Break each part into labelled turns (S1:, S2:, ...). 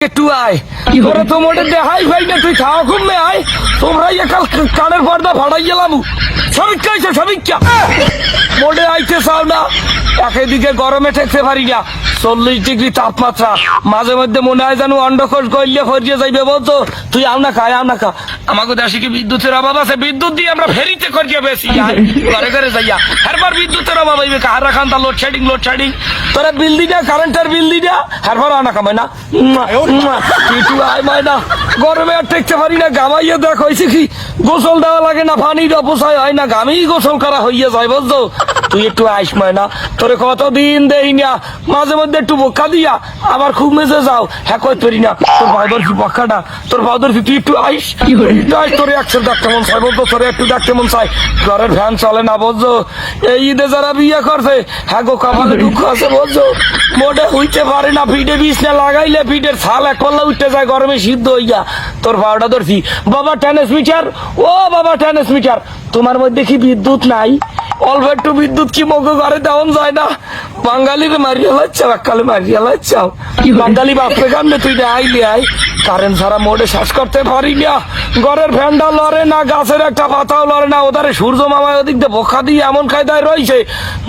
S1: একটু আয় তোরা তো মোটে দেখাই ভাই না তুই খাওয়া ঘুমে আয় তোমরা একাল কানের পর্দা ফাড়াই গেলাম সমীক্ষা হয়েছে সমীক্ষা মোটে আইতে চাও না এদিকে গরমে ঠেকতে পারি না 40 ডিগ্রি তাপমাত্রা মাঝে মধ্যে মনে হয় যেন অন্ডকোষ গইলে ফরিয়ে যাইবে বলতো তুই আও না খায় আও না খা আমাকে দেশে কি বিদ্যুতের অভাব আছে বিদ্যুৎ দিয়ে আমরা ফেরিতে করিয়ে বেশি ঘরে ঘরে যাইয়া এরপর বিদ্যুতের অভাব হইবে কাহার রাখান তা লোডশেডিং তোরা বিল দিটা কারেন্টের বিল দিটা এরপর আও না খামাই না একটু আয় ময়না গরমে আর টেকতে পারি না গামাইয়া দেখ হয়েছে কি গোসল দেওয়া লাগে না পানির অপচয় হয় না গামেই গোসল করা হইয়া যায় বুঝছো তুই একটু আইস ময়না তোরে কতদিন দেই না মাঝে মধ্যে একটু বোকা দিয়া আবার খুব মেজে যাও হ্যাঁ কই তরি না তোর ভাউদর কি পক্ষাটা তোর ভাউদর কি তুই একটু আইস তোরে একশো ডাকতে মন চাই বলতো তোরে একটু ডাকতে মন চাই ঘরের ফ্যান চলে না বুঝছো এই ঈদে যারা বিয়ে করছে হ্যাঁ গো কপালে দুঃখ আছে বুঝছো মোটে হইতে পারে না পিঠে বিছনা লাগাইলে পিঠের ছাল এক পাল্লা উঠতে যায় গরমে সিদ্ধ হইয়া তোর ভাওটা ধরছি বাবা টেনিস মিটার ও বাবা টেনিস মিটার তোমার মধ্যে কি বিদ্যুৎ নাই অল্প একটু বিদ্যুৎ কি মগো ঘরে দেওয়ান যায় না বাঙালির মারিয়া লাচ্ছাও এককালে মারিয়া লাচ্ছাও বাঙালি বাপরে কান্দে তুই আইলি আই কারেন্ট ছাড়া মোটে শ্বাস করতে পারি না ঘরের ফ্যানটা লড়ে না গাছের একটা পাতাও লড়ে না ওদারে সূর্য মামায় ওদিক দিয়ে বোকা দিয়ে এমন কায়দায় রয়েছে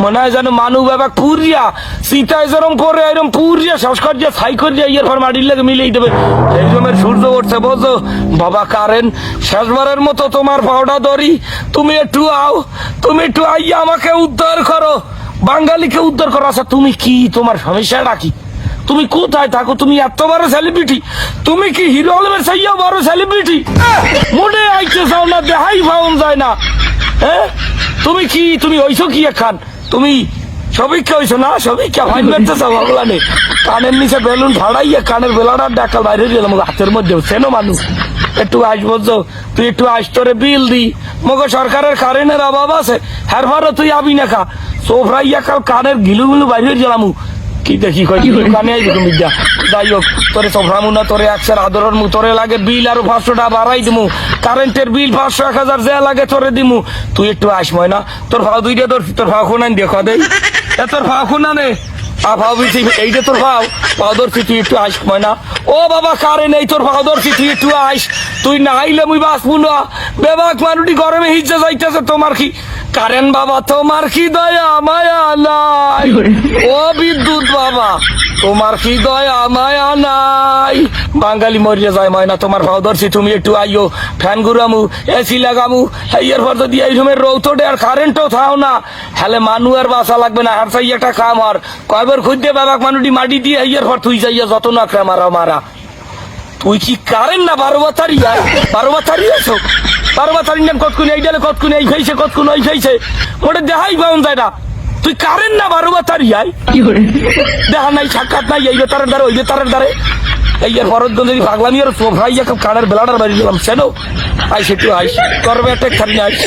S1: মনে হয় যেন মানু বাবা পুরিয়া সীতায় যেরম করে এরম পুরিয়া শ্বাস করিয়া ছাই করিয়া ইয়ের পর মাটির লেগে মিলিয়ে দেবে এই রকমের সূর্য উঠছে বোঝো বাবা কারেন্ট শেষবারের মতো তোমার পাওটা ধরি তুমি একটু আও তুমি একটু আইয়া আমাকে উদ্ধার করো বাঙালিকে উদ্ধার করো আচ্ছা তুমি কি তোমার সমস্যাটা কি তুমি কোথায় থাকো তুমি এত বড় সেলিব্রিটি তুমি কি হিরো আলমের চাইয়া বড় সেলিব্রিটি মনে আইতে চাও না দেখাই পাওয়া যায় না হ্যাঁ তুমি কি তুমি হইছো কি এখান তুমি সবিক্ষা হইছো না সবিক্ষা ফাইন করতে চাও ভাবলা নেই কানের নিচে বেলুন ফাড়াইয়া কানের বেলাটা ডাকাল বাইরে গেলাম হাতের মধ্যে সেনো মানুষ একটু আস বলছো তুই একটু আস তোরে বিল দি মগো সরকারের কারেন্টের অভাব আছে হ্যারভারও তুই আবি না খা সোফরাইয়া কাল কানের গিলু গিলু বাইরে গেলাম কি দেখি কানে আইবি বিদ্যা যাই হোক তোরে সোফরামু না তোরে একশের আদরের মু তোরে লাগে বিল আরো 500 টাকা বাড়াই দিমু কারেন্টের বিল 500 1000 যা লাগে তোরে দিমু তুই একটু আস ময়না তোর ভাও দুইটা তোর ভাও খুনান দিয়ে কদে তোর ভাও খুনা নে ভাও বিছি এইটা তোর ভাও পাউদর তুই একটু আস ময়না ও বাবা কারে নেই তোর পাউদর তুই একটু আস তুই না আইলে মুই বাঁচবো না বেবাক মানুষটি গরমে হিজে যাইতেছে তোমার কি কারেন বাবা তোমার কি দয়া মায়া নাই ও বিদ্যুৎ বাবা তোমার কি দয়া মায়া নাই বাঙালি মরিয়া যায় ময়না তোমার ভাও ধরছি তুমি একটু আইও ফ্যান ঘুরামু এসি লাগামু এর পর যদি এই রুমের রৌতটে আর কারেন্টও থাও না হলে মানু আর বাসা লাগবে না আর চাই একটা কাম আর কয়বার খুঁজতে বাবাক মানুষটি মাটি দিয়ে এর পর তুই যাইয়া যত না মারা তুই কি কারেন্ট না 12 বাতারি আয় 12 বাতারি আছো 12 বাতারি নাম কতক্ষণ এই ডালে কতক্ষণ এই ফেইছে কতক্ষণ ওই ফেইছে ওটা দেখাই পাওয়া যায় না তুই কারেন্ট না 12 বাতারি আয় দেখা নাই সাক্ষাৎ নাই এই বেতারের দ্বারা ওই বেতারের দ্বারে এই এর ফরত যদি পাগলামি আর সোফাইয়া কানের বেলাটার বাড়ি গেলাম সেনো আই সেটু আইস করবে একটা খালি আইস